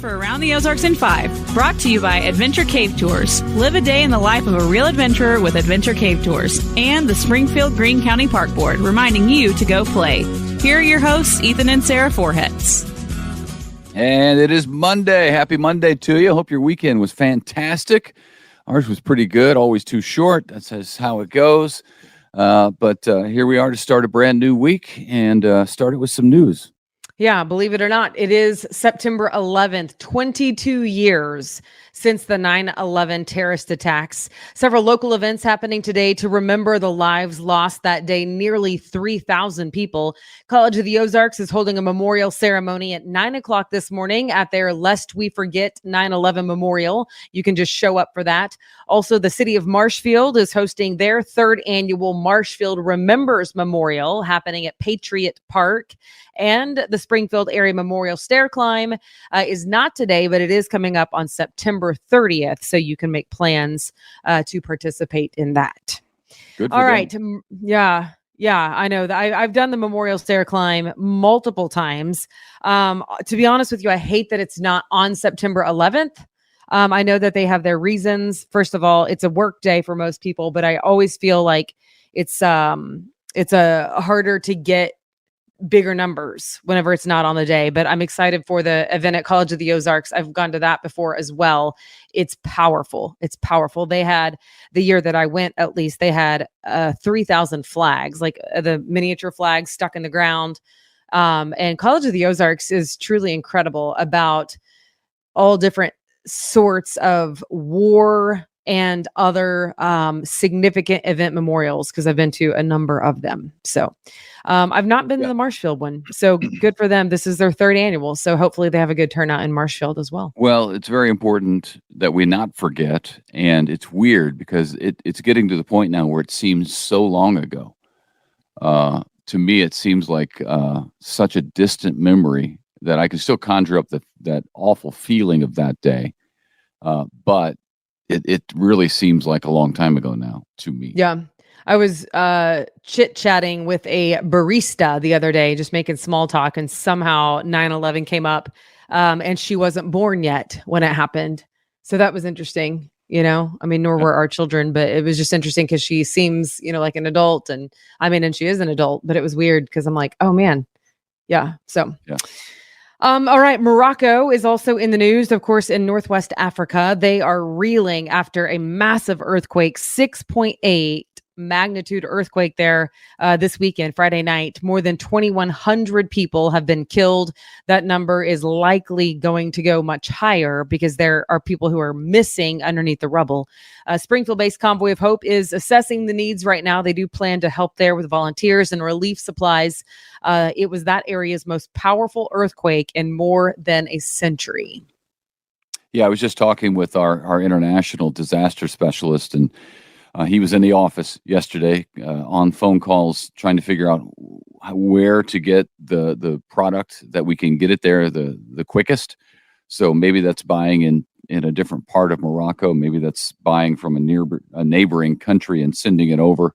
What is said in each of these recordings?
for Around the Ozarks in 5, brought to you by Adventure Cave Tours. Live a day in the life of a real adventurer with Adventure Cave Tours. And the Springfield Greene County Park Board, reminding you to go play. Here are your hosts, Ethan and Sara Foreheads. And it is Monday. Happy Monday to you. Hope your weekend was fantastic. Ours was pretty good, always too short. That's how it goes. But here we are to start a brand new week and start it with some news. Yeah, believe it or not, it is September 11th, 22 years since the 9/11 terrorist attacks. Several local events happening today to remember the lives lost that day, nearly 3,000 people. College of the Ozarks is holding a memorial ceremony at 9 o'clock this morning at their Lest We Forget 9/11 Memorial. You can just show up for that. Also, the city of Marshfield is hosting their third annual Marshfield Remembers Memorial happening at Patriot Park. And the Springfield Area Memorial Stair Climb is not today, but it is coming up on September 30th. So you can make plans to participate in that. Good for All them. right. Yeah, I know that I've done the Memorial Stair Climb multiple times. To be honest with you, I hate that it's not on September 11th. I know that they have their reasons. First of all, it's a work day for most people, but I always feel like it's a harder to get bigger numbers whenever it's not on the day. But I'm excited for the event at College of the Ozarks. I've gone to that before as well. It's powerful. They had, the year that I went, at least, they had 3,000 flags, like the miniature flags stuck in the ground. And College of the Ozarks is truly incredible about all different sorts of war and other significant event memorials, because I've been to a number of them. So I've not been to the Marshfield one. So good for them. This is their third annual. So hopefully they have a good turnout in Marshfield as well. Well, it's very important that we not forget. And it's weird because it's getting to the point now where it seems so long ago. To me, it seems like such a distant memory that I can still conjure up that awful feeling of that day. But it really seems like a long time ago now to me. Yeah. I was chit-chatting with a barista the other day, just making small talk, and somehow 9/11 came up, and she wasn't born yet when it happened. So that was interesting, I mean, nor were our children, but it was just interesting because she seems, like an adult, and she is an adult, but it was weird because I'm like, oh man. Yeah. So, yeah. All right. Morocco is also in the news, of course, in Northwest Africa. They are reeling after a massive earthquake, 6.8 magnitude earthquake there this weekend, Friday night. More than 2,100 people have been killed. That number is likely going to go much higher because there are people who are missing underneath the rubble. Springfield-based Convoy of Hope is assessing the needs right now. They do plan to help there with volunteers and relief supplies. It was that area's most powerful earthquake in more than a century. Yeah, I was just talking with our international disaster specialist, and he was in the office yesterday on phone calls trying to figure out where to get the product that we can get it there the quickest. So maybe that's buying in a different part of Morocco. Maybe that's buying from a neighboring country and sending it over.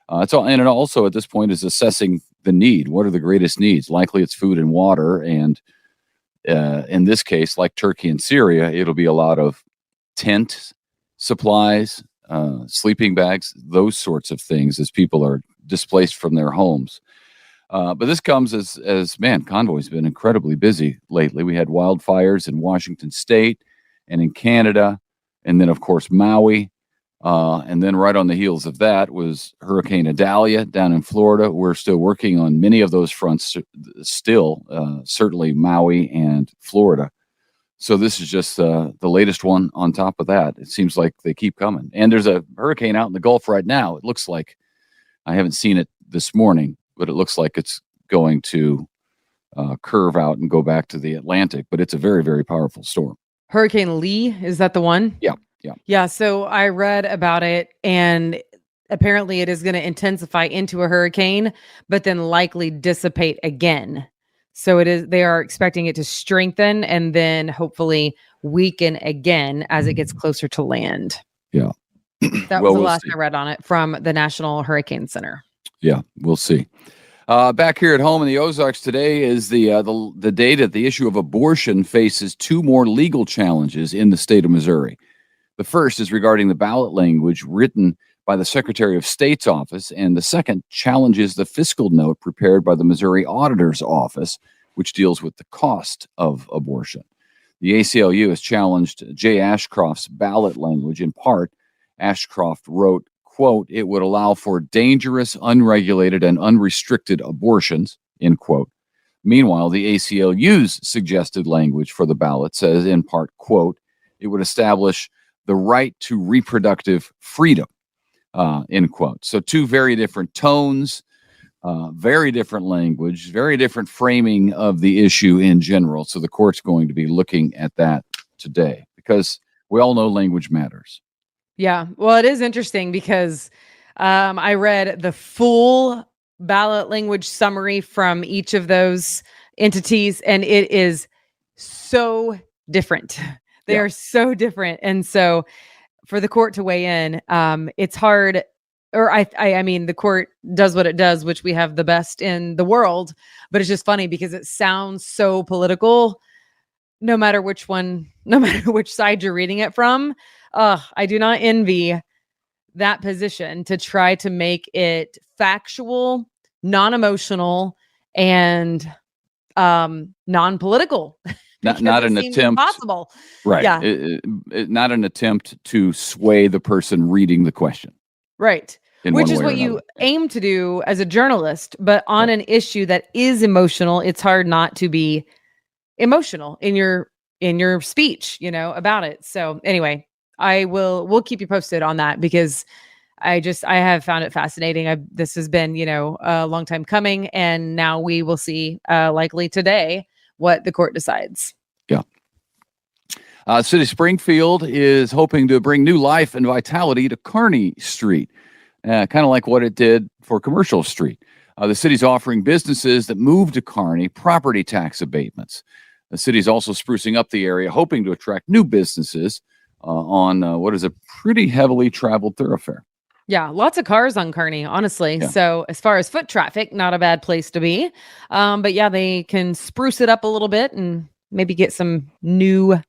And it also at this point is assessing the need. What are the greatest needs? Likely it's food and water. And in this case, like Turkey and Syria, it'll be a lot of tent supplies, sleeping bags, those sorts of things as people are displaced from their homes. But this comes as Convoy's been incredibly busy lately. We had wildfires in Washington State and in Canada, and then, of course, Maui. And then right on the heels of that was Hurricane Idalia down in Florida. We're still working on many of those fronts still, certainly Maui and Florida. So this is just the latest one on top of that. It seems like they keep coming. And there's a hurricane out in the Gulf right now. It looks like, I haven't seen it this morning, but it looks like it's going to curve out and go back to the Atlantic. But it's a very, very powerful storm. Hurricane Lee, is that the one? Yeah. Yeah, so I read about it, and apparently it is going to intensify into a hurricane, but then likely dissipate again. So they are expecting it to strengthen and then hopefully weaken again as it gets closer to land. Yeah. That was the last I read on it from the National Hurricane Center. Yeah, we'll see. Back here at home in the Ozarks today is the day that the issue of abortion faces two more legal challenges in the state of Missouri. The first is regarding the ballot language written by the Secretary of State's office, and the second challenges the fiscal note prepared by the Missouri Auditor's Office, which deals with the cost of abortion. The ACLU has challenged Jay Ashcroft's ballot language. In part, Ashcroft wrote, quote, "It would allow for dangerous, unregulated, and unrestricted abortions," end quote. Meanwhile, the ACLU's suggested language for the ballot says, in part, quote, "It would establish the right to reproductive freedom," end quote. So two very different tones, very different language, very different framing of the issue in general. So the court's going to be looking at that today because we all know language matters. Yeah. Well, it is interesting because I read the full ballot language summary from each of those entities, and it is so different. They are so different. And so for the court to weigh in, it's hard. Or I mean, the court does what it does, which we have the best in the world, but it's just funny because it sounds so political, no matter which side you're reading it from. I do not envy that position to try to make it factual, non-emotional, and non-political. Not an attempt. Impossible. Right. Yeah. Not an attempt to sway the person reading the question. Right. Which is what you aim to do as a journalist, but on an issue that is emotional, it's hard not to be emotional in your speech, about it. So anyway, we'll keep you posted on that because I have found it fascinating. This has been, a long time coming, and now we will see likely today what the court decides. Yeah. City of Springfield is hoping to bring new life and vitality to Kearney Street, kind of like what it did for Commercial Street. The city's offering businesses that move to Kearney property tax abatements. The city's also sprucing up the area, hoping to attract new businesses on what is a pretty heavily traveled thoroughfare. Yeah, lots of cars on Kearney, honestly. Yeah. So as far as foot traffic, not a bad place to be. But yeah, they can spruce it up a little bit and maybe get some new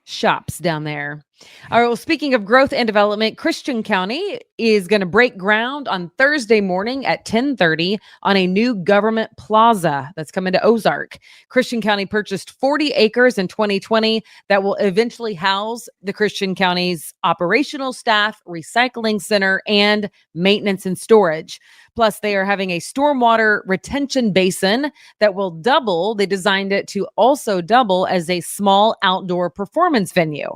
shops down there. All right. Well, speaking of growth and development, Christian County is going to break ground on Thursday morning at 10:30 on a new government plaza that's coming to Ozark. Christian County purchased 40 acres in 2020 that will eventually house the Christian County's operational staff, recycling center, and maintenance and storage. Plus, they are having a stormwater retention basin that will double. They designed it to also double as a small outdoor performance venue,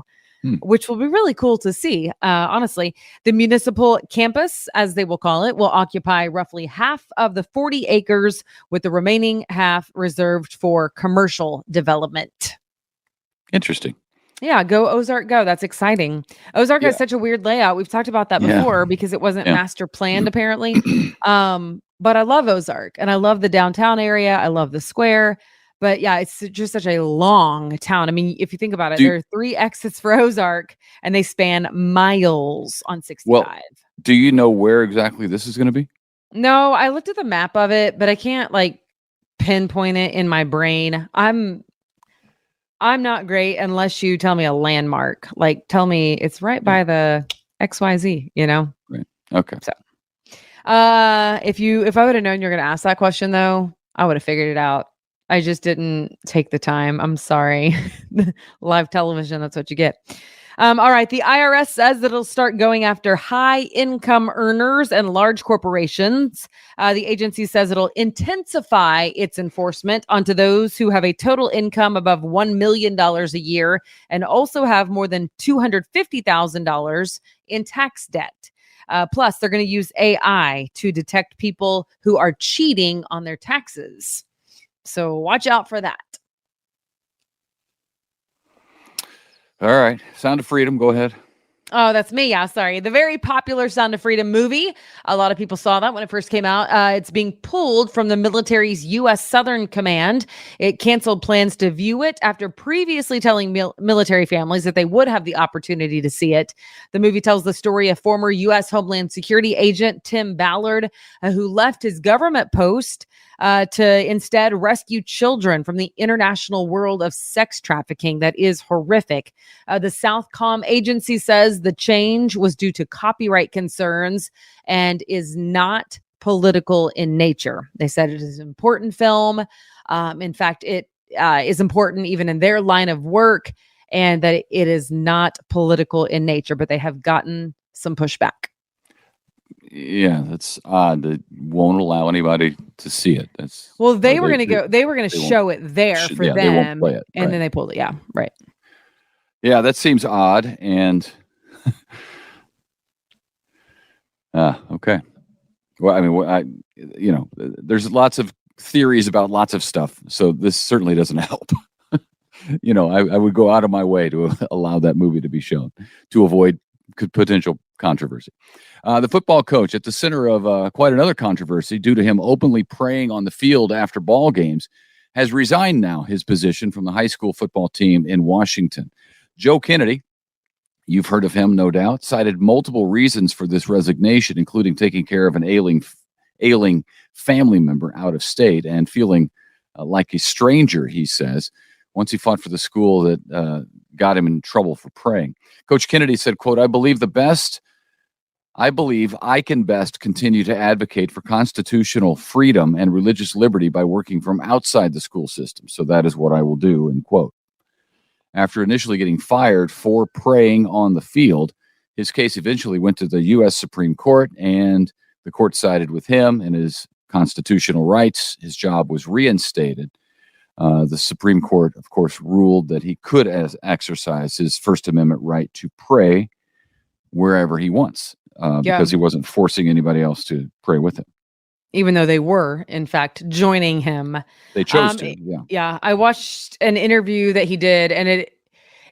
which will be really cool to see. Honestly, the municipal campus, as they will call it, will occupy roughly half of the 40 acres, with the remaining half reserved for commercial development. Interesting. Yeah, go Ozark, go. That's exciting. Ozark has such a weird layout. We've talked about that before because it wasn't master planned, apparently. But I love Ozark, and I love the downtown area. I love the square. But yeah, it's just such a long town. I mean, if you think about it, there are 3 exits for Ozark, and they span miles on 65. Well, do you know where exactly this is going to be? No, I looked at the map of it, but I can't pinpoint it in my brain. I'm not great unless you tell me a landmark. Tell me it's right by the XYZ, Right. Okay. So, if I would have known you're going to ask that question, though, I would have figured it out. I just didn't take the time. I'm sorry. Live television, that's what you get. All right. The IRS says that it'll start going after high income earners and large corporations. The agency says it'll intensify its enforcement onto those who have a total income above $1 million a year and also have more than $250,000 in tax debt. Plus, they're going to use AI to detect people who are cheating on their taxes. So watch out for that. All right. Sound of Freedom. Go ahead. Oh, that's me. Yeah, sorry. The very popular Sound of Freedom movie. A lot of people saw that when it first came out. It's being pulled from the military's U.S. Southern Command. It canceled plans to view it after previously telling military families that they would have the opportunity to see it. The movie tells the story of former U.S. Homeland Security agent Tim Ballard, who left his government post to instead rescue children from the international world of sex trafficking that is horrific. The Southcom agency says the change was due to copyright concerns and is not political in nature. They said it is an important film. In fact, it is important even in their line of work, and that it is not political in nature, but they have gotten some pushback. Yeah, that's odd. They won't allow anybody to see it. That's well, they were going to show it there for them, they won't play it, and then they pulled it. Yeah, right. Yeah, that seems odd. And okay. Well, I mean, there's lots of theories about lots of stuff, so this certainly doesn't help. I would go out of my way to allow that movie to be shown to avoid potential controversy. The football coach at the center of quite another controversy due to him openly praying on the field after ball games has resigned now his position from the high school football team in Washington. Joe Kennedy, you've heard of him, no doubt, cited multiple reasons for this resignation, including taking care of an ailing family member out of state and feeling like a stranger, he says, once he fought for the school that got him in trouble for praying. Coach Kennedy said, quote, I believe I can best continue to advocate for constitutional freedom and religious liberty by working from outside the school system. So that is what I will do, end quote. After initially getting fired for praying on the field, his case eventually went to the U.S. Supreme Court, and the court sided with him and his constitutional rights. His job was reinstated. The Supreme Court, of course, ruled that he could exercise his First Amendment right to pray wherever he wants, because he wasn't forcing anybody else to pray with him. Even though they were, in fact, joining him. They chose to, Yeah, I watched an interview that he did, and it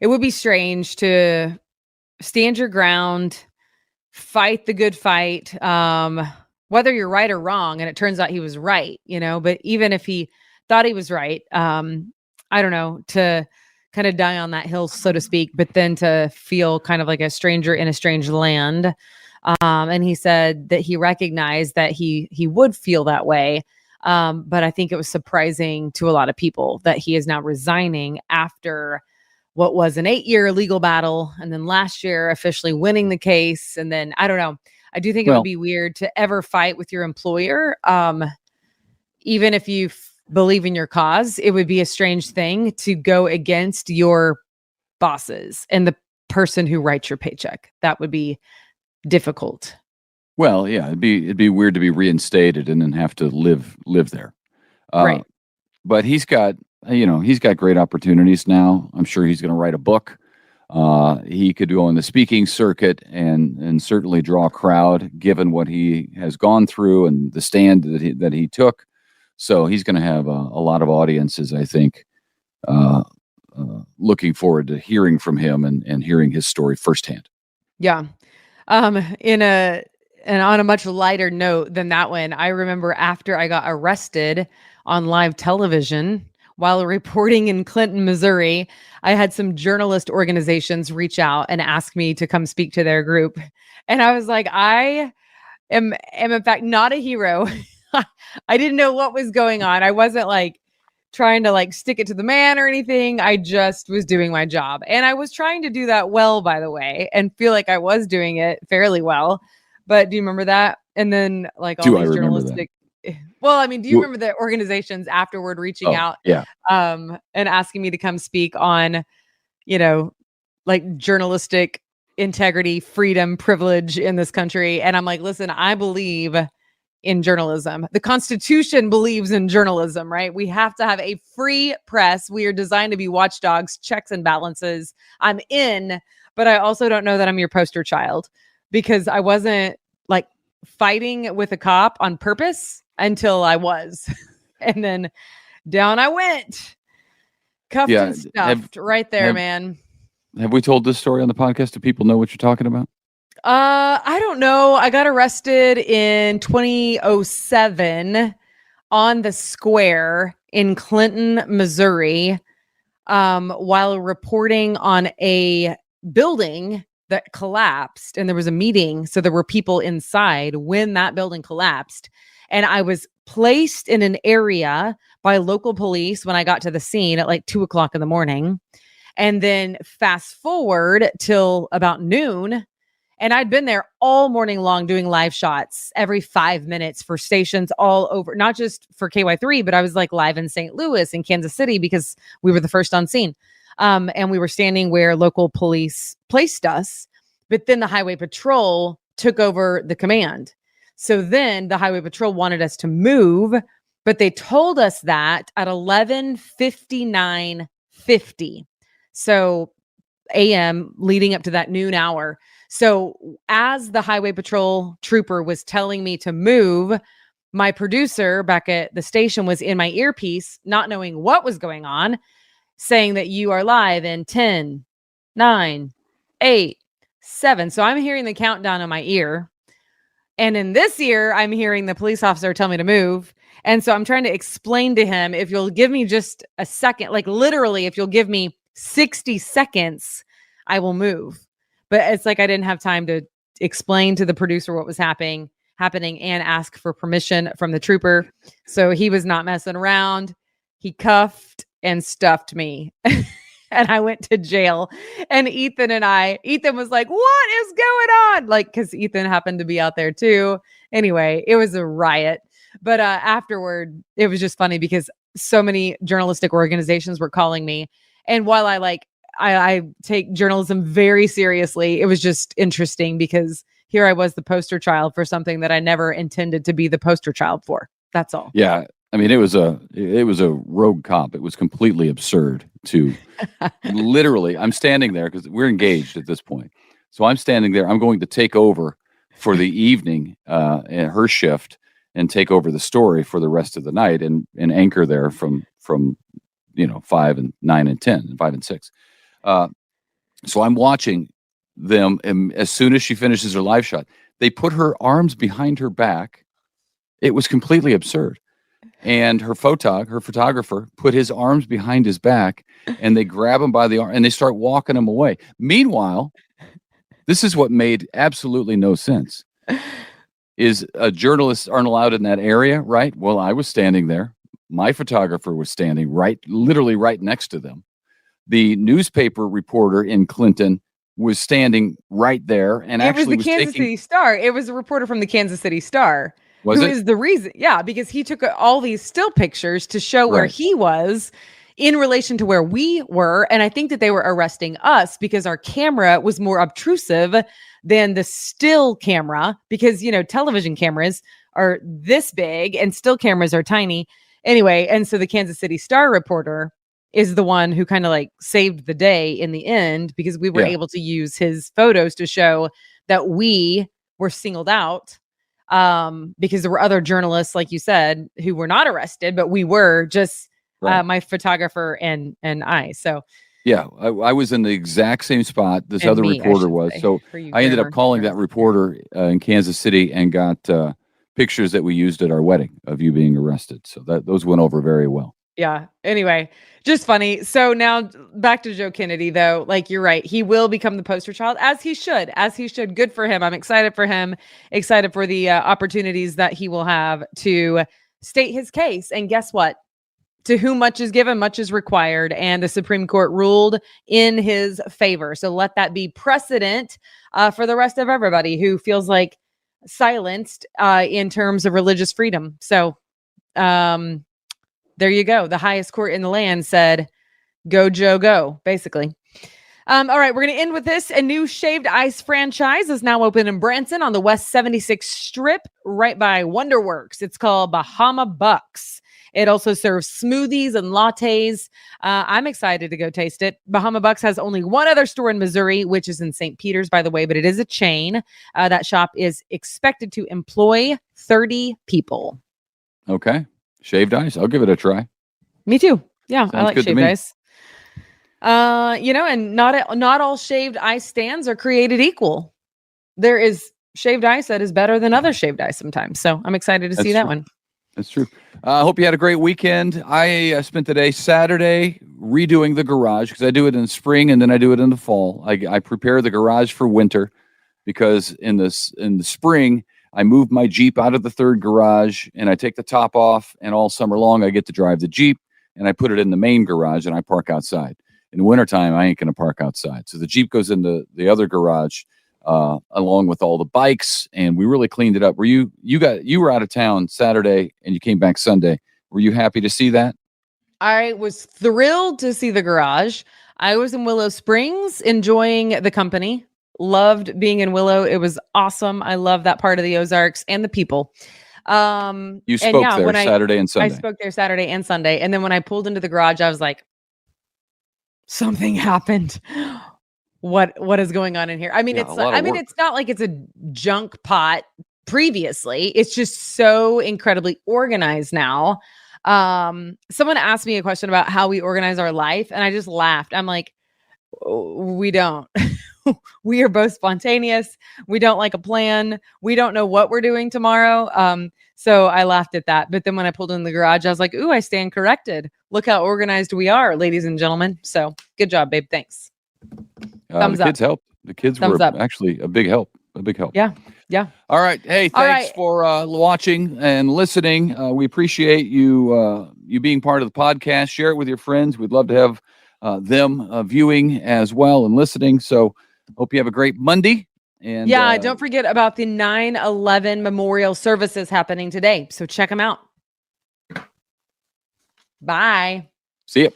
would be strange to stand your ground, fight the good fight, whether you're right or wrong. And it turns out he was right, but even if he thought he was right, I don't know, to kind of die on that hill, so to speak, but then to feel kind of like a stranger in a strange land. And he said that he recognized that he would feel that way. But I think it was surprising to a lot of people that he is now resigning after what was an 8-year legal battle. And then last year officially winning the case. And then, I don't know, I do think it would be weird to ever fight with your employer. Even if you believe in your cause, it would be a strange thing to go against your bosses and the person who writes your paycheck. That would be difficult. Well, yeah, it'd be weird to be reinstated and then have to live there. Right. But he's got great opportunities now. I'm sure he's going to write a book. He could go on the speaking circuit and certainly draw a crowd, given what he has gone through and the stand that he took. So he's going to have a lot of audiences, I think, looking forward to hearing from him and hearing his story firsthand. Yeah. And on a much lighter note than that one, I remember after I got arrested on live television while reporting in Clinton, Missouri, I had some journalist organizations reach out and ask me to come speak to their group. And I was like, I am in fact not a hero. I didn't know what was going on. I wasn't like trying to like stick it to the man or anything. I just was doing my job. And I was trying to do that well, by the way, and feel like I was doing it fairly well. But do you remember that? And then like all these journalistic. Well, I mean, do you remember the organizations afterward reaching out? Yeah. And asking me to come speak on, like journalistic integrity, freedom, privilege in this country. And I'm like, listen, I believe in journalism. The Constitution believes in journalism, right? We have to have a free press. We are designed to be watchdogs, checks and balances. I'm in, but I also don't know that I'm your poster child, because I wasn't like fighting with a cop on purpose until I was. And then down I went. Cuffed and stuffed right there, man. Have we told this story on the podcast? Do people know what you're talking about? I don't know. I got arrested in 2007 on the square in Clinton, Missouri, while reporting on a building that collapsed, and there was a meeting. So there were people inside when that building collapsed. And I was placed in an area by local police when I got to the scene at like 2:00 in the morning. And then fast forward till about noon. And I'd been there all morning long doing live shots every 5 minutes for stations all over, not just for KY3, but I was like live in St. Louis and Kansas City because we were the first on scene. And we were standing where local police placed us. But then the Highway Patrol took over the command. So then the Highway Patrol wanted us to move, but they told us that at 11:59:50. So a.m. leading up to that noon hour. So as the Highway Patrol trooper was telling me to move, my producer back at the station was in my earpiece, not knowing what was going on, saying that you are live in 10, 9, 8, 7. So I'm hearing the countdown in my ear. And in this ear, I'm hearing the police officer tell me to move. And so I'm trying to explain to him, if you'll give me just a second, like literally, if you'll give me 60 seconds, I will move. But it's like I didn't have time to explain to the producer what was happening and ask for permission from the trooper. So he was not messing around. He cuffed and stuffed me. And I went to jail. And Ethan was like, what is going on? Like, because Ethan happened to be out there too. Anyway, it was a riot. But afterward, it was just funny because so many journalistic organizations were calling me. And while I take journalism very seriously, it was just interesting because here I was the poster child for something that I never intended to be the poster child for. That's all. Yeah. I mean, it was a rogue cop. It was completely absurd to literally, I'm standing there because we're engaged at this point. So I'm standing there. I'm going to take over for the evening and her shift and take over the story for the rest of the night and anchor there from 5 and 9 and 10 and 5 and 6. So I'm watching them. And as soon as she finishes her live shot, they put her arms behind her back. It was completely absurd. And her photographer put his arms behind his back and they grab him by the arm and they start walking him away. Meanwhile, this is what made absolutely no sense. Is journalists aren't allowed in that area, right? Well, I was standing there. My photographer was standing literally right next to them. The newspaper reporter in Clinton was standing right there. And it was the Kansas City Star. It was a reporter from the Kansas City Star. Who is the reason? Yeah, because he took all these still pictures to show where he was in relation to where we were. And I think that they were arresting us because our camera was more obtrusive than the still camera because, television cameras are this big and still cameras are tiny. Anyway, and so the Kansas City Star reporter is the one who kind of like saved the day in the end because we were able to use his photos to show that we were singled out. Because there were other journalists, like you said, who were not arrested, but we were just my photographer and I. So yeah, I was in the exact same spot this other reporter was. So I ended up calling that reporter in Kansas City and got pictures that we used at our wedding of you being arrested. So those went over very well. Yeah. Anyway, just funny. So now back to Joe Kennedy, though. Like, you're right. He will become the poster child as he should. Good for him. I'm excited for him. Excited for the opportunities that he will have to state his case. And guess what? To whom much is given, much is required. And the Supreme Court ruled in his favor. So let that be precedent for the rest of everybody who feels like silenced in terms of religious freedom. So, there you go. The highest court in the land said, go, Joe, go, basically. All right, we're going to end with this. A new shaved ice franchise is now open in Branson on the West 76th Strip, right by Wonderworks. It's called Bahama Bucks. It also serves smoothies and lattes. I'm excited to go taste it. Bahama Bucks has only one other store in Missouri, which is in St. Peter's, by the way, but it is a chain. That shop is expected to employ 30 people. Okay. Shaved ice. I'll give it a try. Me too. Yeah, Sounds I like shaved ice. And not all shaved ice stands are created equal. There is shaved ice that is better than other shaved ice sometimes. So I'm excited to see that one. That's true. I hope you had a great weekend. I spent the day Saturday redoing the garage because I do it in the spring and then I do it in the fall. I prepare the garage for winter because in the spring I moved my Jeep out of the third garage and I take the top off, and all summer long I get to drive the Jeep and I put it in the main garage and I park outside. In the wintertime, I ain't going to park outside. So the Jeep goes into the other garage along with all the bikes, and we really cleaned it up. You were out of town Saturday and you came back Sunday. Were you happy to see that? I was thrilled to see the garage. I was in Willow Springs enjoying the company. Loved being in Willow. It was awesome. I love that part of the Ozarks and the people. You spoke there Saturday and Sunday. I spoke there Saturday and Sunday. And then when I pulled into the garage, I was like, something happened. What is going on in here? I mean, it's not like it's a junk pot previously. It's just so incredibly organized now. Someone asked me a question about how we organize our life, and I just laughed. I'm like, we don't. We are both spontaneous. We don't like a plan. We don't know what we're doing tomorrow. So I laughed at that. But then when I pulled in the garage, I was like, ooh, I stand corrected. Look how organized we are, ladies and gentlemen. So good job, babe. Thanks. Thumbs the up. kids helped. The kids Thumbs were up. actually a big help. Yeah. Yeah. All right. Hey, thanks for watching and listening. We appreciate you being part of the podcast. Share it with your friends. We'd love to have them viewing as well and listening. So hope you have a great Monday. And don't forget about the 9/11 memorial services happening today. So check them out. Bye. See ya.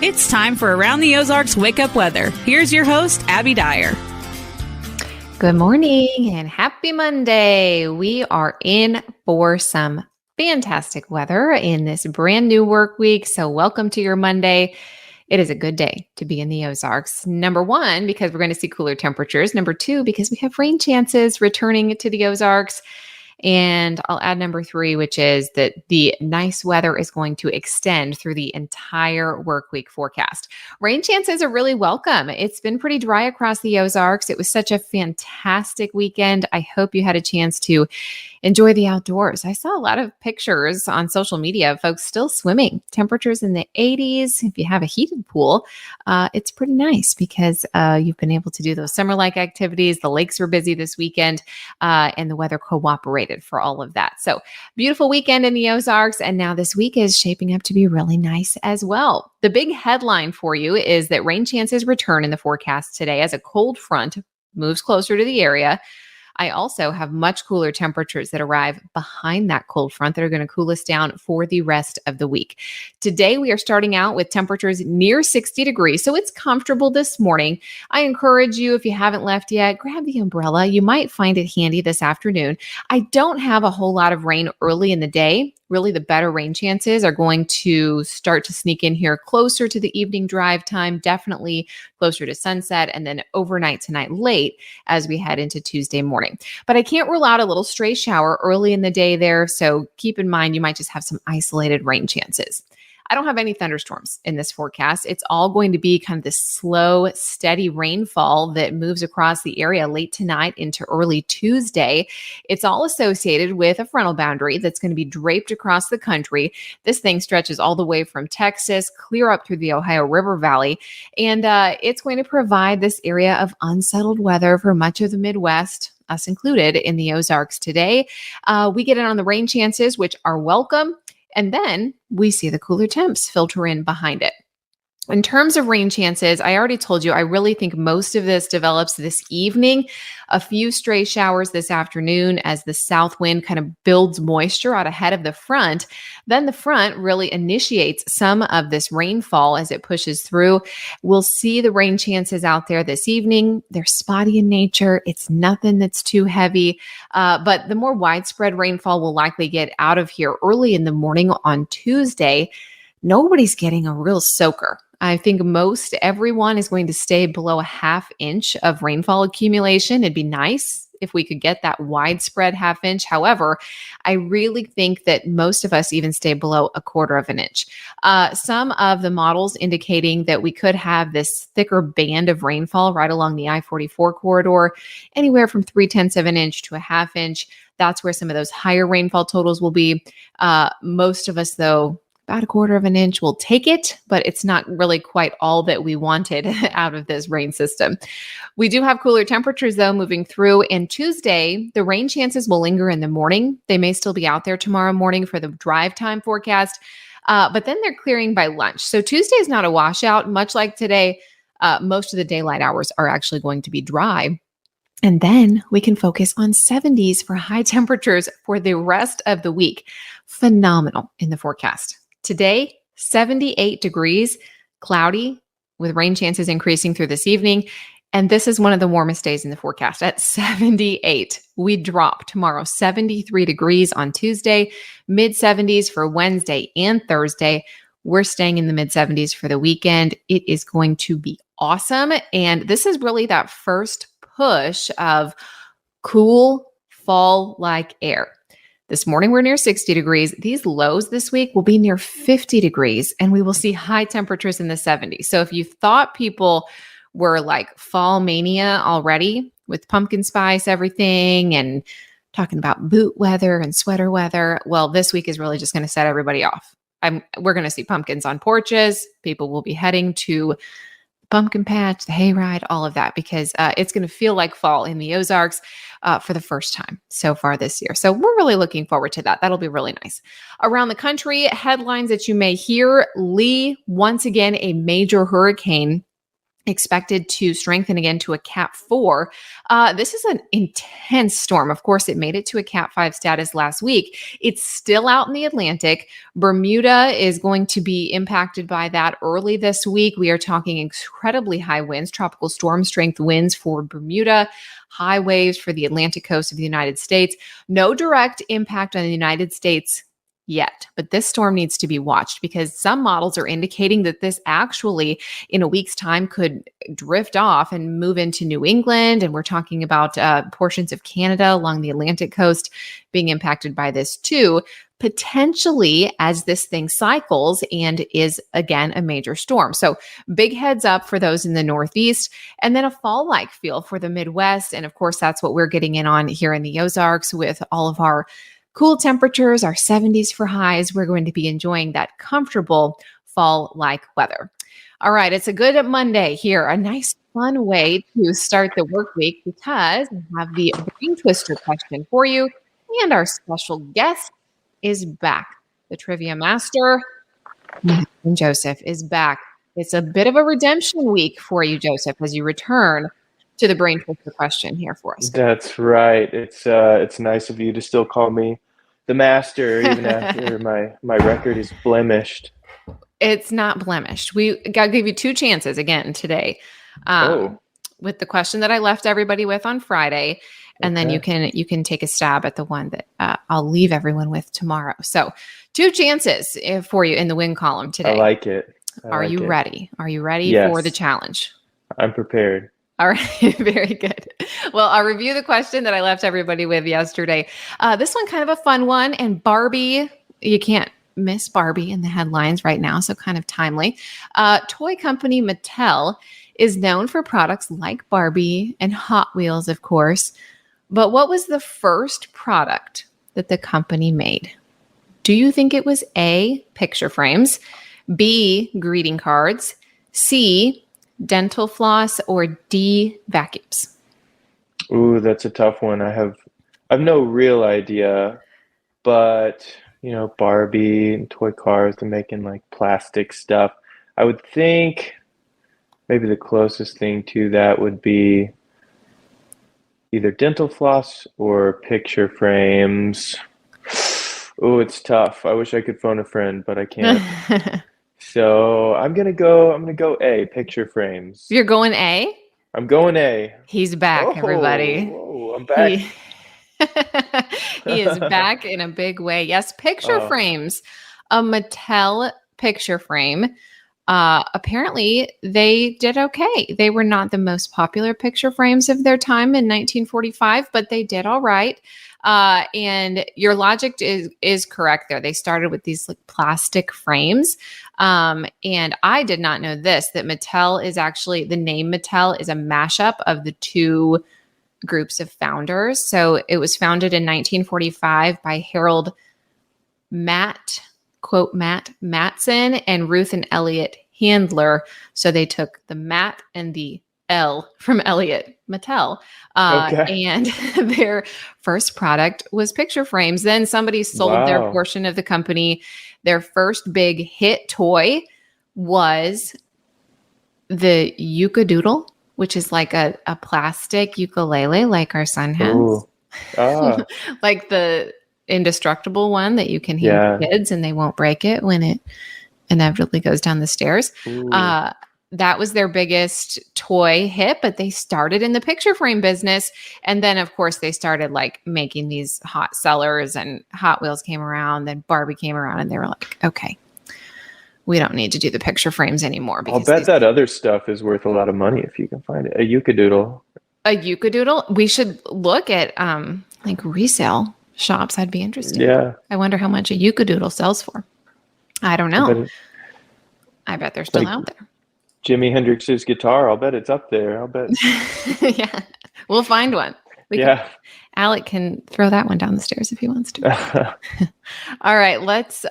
It's time for Around the Ozarks Wake Up Weather. Here's your host, Abby Dyer. Good morning and happy Monday. We are in for some fantastic weather in this brand new work week. So welcome to your Monday. It is a good day to be in the Ozarks. Number one, because we're going to see cooler temperatures. Number two, because we have rain chances returning to the Ozarks. And I'll add number three, which is that the nice weather is going to extend through the entire work week forecast. Rain chances are really welcome. It's been pretty dry across the Ozarks. It was such a fantastic weekend. I hope you had a chance to enjoy the outdoors. I saw a lot of pictures on social media of folks still swimming. Temperatures in the 80s. If you have a heated pool, it's pretty nice because you've been able to do those summer-like activities. The lakes were busy this weekend, and the weather cooperated for all of that. So beautiful weekend in the Ozarks. And now this week is shaping up to be really nice as well. The big headline for you is that rain chances return in the forecast today as a cold front moves closer to the area. I also have much cooler temperatures that arrive behind that cold front that are going to cool us down for the rest of the week. Today, we are starting out with temperatures near 60 degrees, so it's comfortable this morning. I encourage you, if you haven't left yet, grab the umbrella. You might find it handy this afternoon. I don't have a whole lot of rain early in the day. Really, the better rain chances are going to start to sneak in here closer to the evening drive time, definitely closer to sunset, and then overnight tonight late as we head into Tuesday morning. But I can't rule out a little stray shower early in the day there, so keep in mind you might just have some isolated rain chances. I don't have any thunderstorms in this forecast. It's all going to be kind of this slow, steady rainfall that moves across the area late tonight into early Tuesday. It's all associated with a frontal boundary that's going to be draped across the country. This thing stretches all the way from Texas, clear up through the Ohio River Valley, and it's going to provide this area of unsettled weather for much of the Midwest, us included, in the Ozarks today. We get in on the rain chances, which are welcome. And then we see the cooler temps filter in behind it. In terms of rain chances, I already told you, I really think most of this develops this evening. A few stray showers this afternoon as the south wind kind of builds moisture out ahead of the front. Then the front really initiates some of this rainfall as it pushes through. We'll see the rain chances out there this evening. They're spotty in nature. It's nothing that's too heavy, but the more widespread rainfall will likely get out of here early in the morning on Tuesday. Nobody's getting a real soaker. I think most everyone is going to stay below a half inch of rainfall accumulation. It'd be nice if we could get that widespread half inch. However, I really think that most of us even stay below a quarter of an inch. Some of the models indicating that we could have this thicker band of rainfall right along the I-44 corridor, anywhere from 0.3 of an inch to a half inch. That's where some of those higher rainfall totals will be. Most of us, though, about 1/4 of an inch. We'll take it, but it's not really quite all that we wanted out of this rain system. We do have cooler temperatures though moving through, and Tuesday, the rain chances will linger in the morning. They may still be out there tomorrow morning for the drive time forecast, but then they're clearing by lunch. So Tuesday is not a washout, much like today. Most of the daylight hours are actually going to be dry. And then we can focus on 70s for high temperatures for the rest of the week. Phenomenal in the forecast. Today, 78 degrees, cloudy with rain chances increasing through this evening. And this is one of the warmest days in the forecast at 78. We drop tomorrow, 73 degrees on Tuesday, mid 70s for Wednesday and Thursday. We're staying in the mid 70s for the weekend. It is going to be awesome. And this is really that first push of cool fall-like air. This morning, we're near 60 degrees. These lows this week will be near 50 degrees, and we will see high temperatures in the 70s. So if you thought people were like fall mania already with pumpkin spice, everything, and talking about boot weather and sweater weather, well, this week is really just going to set everybody off. We're going to see pumpkins on porches. People will be heading to pumpkin patch, the hayride, all of that, because it's going to feel like fall in the Ozarks for the first time so far this year. So we're really looking forward to that. That'll be really nice. Around the country, headlines that you may hear: Lee, once again, a major hurricane expected to strengthen again to a Cat 4. This is an intense storm. Of course, it made it to a Cat 5 status last week. It's still out in the Atlantic. Bermuda is going to be impacted by that early this week. We are talking incredibly high winds, tropical storm strength winds for Bermuda, high waves for the Atlantic coast of the United States. No direct impact on the United States yet, but this storm needs to be watched because some models are indicating that this actually in a week's time could drift off and move into New England. And we're talking about portions of Canada along the Atlantic coast being impacted by this too, potentially as this thing cycles and is again a major storm. So big heads up for those in the Northeast, and then a fall-like feel for the Midwest. And of course, that's what we're getting in on here in the Ozarks with all of our cool temperatures, our 70s for highs. We're going to be enjoying that comfortable fall-like weather. All right, it's a good Monday here. A nice, fun way to start the work week because I have the brain twister question for you, and our special guest is back. The trivia master, Joseph, is back. It's a bit of a redemption week for you, Joseph, as you return to the brain twister question here for us. That's right. It's nice of you to still call me the master, even after my record is blemished. It's not blemished. We got to give you 2 chances again today, with the question that I left everybody with on Friday, and then you can take a stab at the one that I'll leave everyone with tomorrow. So 2 chances for you in the win column today. I like it. Are you ready? Are you ready for the challenge? I'm prepared. All right. Very good. Well, I'll review the question that I left everybody with yesterday. This one kind of a fun one. And Barbie, you can't miss Barbie in the headlines right now, so kind of timely. Toy company Mattel is known for products like Barbie and Hot Wheels, of course. But what was the first product that the company made? Do you think it was A, picture frames, B, greeting cards, C, dental floss, or D, vacuums? Ooh, that's a tough one. I have no real idea, but Barbie and toy cars, they're making like plastic stuff. I would think maybe the closest thing to that would be either dental floss or picture frames. Oh, it's tough. I wish I could phone a friend, but I can't. So I'm gonna go A, picture frames. You're going A? I'm going A. He's back, everybody. Whoa, I'm back. He is back in a big way. Yes, picture frames. A Mattel picture frame. Apparently, they did okay. They were not the most popular picture frames of their time in 1945, but they did all right. And your logic is correct there. They started with these like plastic frames. And I did not know this, that Mattel is actually, the name Mattel is a mashup of the 2 groups of founders. So it was founded in 1945 by Harold Matt quote, Matt Matson and Ruth and Elliot Handler. So they took the Matt and the L from Elliot Mattel. Okay. And their first product was picture frames. Then somebody sold their Wow. portion of the company. Their first big hit toy was the Yuka-Doodle, which is like a plastic ukulele like our son has. Ooh. Ah, Like the indestructible one that you can hand to kids and they won't break it when it inevitably goes down the stairs. ooh. That was their biggest toy hit, but they started in the picture frame business. And then, of course, they started like making these hot sellers, and Hot Wheels came around, then Barbie came around, and they were like, okay, we don't need to do the picture frames anymore. I'll bet that other stuff is worth a lot of money if you can find it. A Yuka-Doodle. A Yuka-Doodle? We should look at like resale shops. I'd be interested. Yeah. I wonder how much a Yuka-Doodle sells for. I don't know. I bet they're still like out there. Jimi Hendrix's guitar, I'll bet it's up there. I'll bet. Yeah. We'll find one. Alec can throw that one down the stairs if he wants to. All right. Let's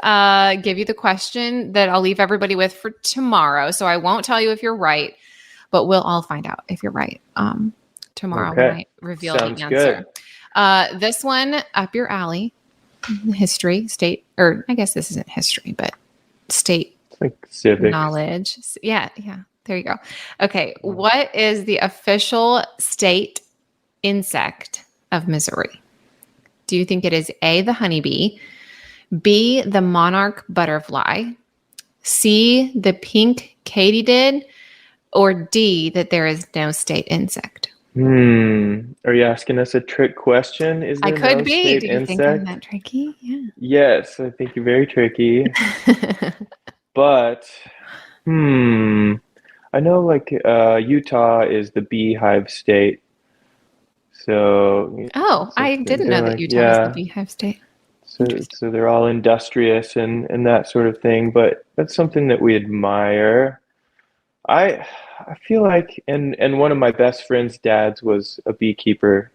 give you the question that I'll leave everybody with for tomorrow. So I won't tell you if you're right, but we'll all find out if you're right tomorrow when I reveal Sounds the answer. This one, up your alley. History, state, or I guess this isn't history, but state Like civics. knowledge. Yeah. There you go. Okay. What is the official state insect of Missouri? Do you think it is A, the honeybee, B, the monarch butterfly, C, the pink katydid, or D, that there is no state insect? Are you asking us a trick question? Is there I could no be. state Do you think insect? I'm that tricky? Yeah. Yes, I think you're very tricky. But, I know like Utah is the beehive state. So, I didn't know that like, Utah was the beehive state. so they're all industrious and that sort of thing, but that's something that we admire. I feel like, and one of my best friend's dads was a beekeeper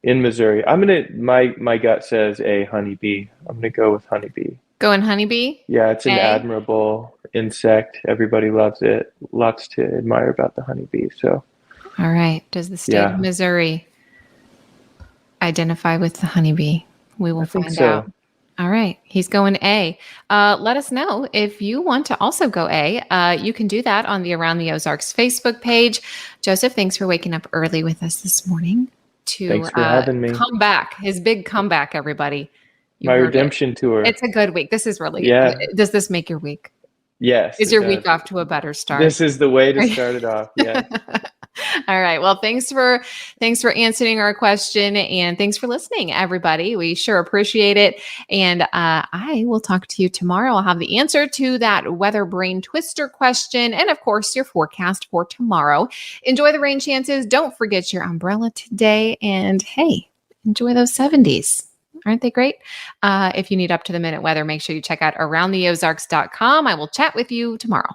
in Missouri. My gut says a honeybee. I'm gonna go with honeybee. Going honeybee? Yeah, it's an A? admirable insect. Everybody loves it. Lots to admire about the honeybee. So, All right. Does the state of Missouri identify with the honeybee? We will find out. All right. He's going A. Let us know if you want to also go A. You can do that on the Around the Ozarks Facebook page. Joseph, thanks for waking up early with us this morning to thanks for having me. come back. His big comeback, everybody. My redemption tour. It's a good week. This is really, does this make your week? Yes. Is your week off to a better start? This is the way to start it off. Yeah. All right. Well, thanks for answering our question, and thanks for listening, everybody. We sure appreciate it. And I will talk to you tomorrow. I'll have the answer to that weather brain twister question, and of course, your forecast for tomorrow. Enjoy the rain chances. Don't forget your umbrella today. And hey, enjoy those 70s. Aren't they great? If you need up to the minute weather, make sure you check out aroundtheozarks.com. I will chat with you tomorrow.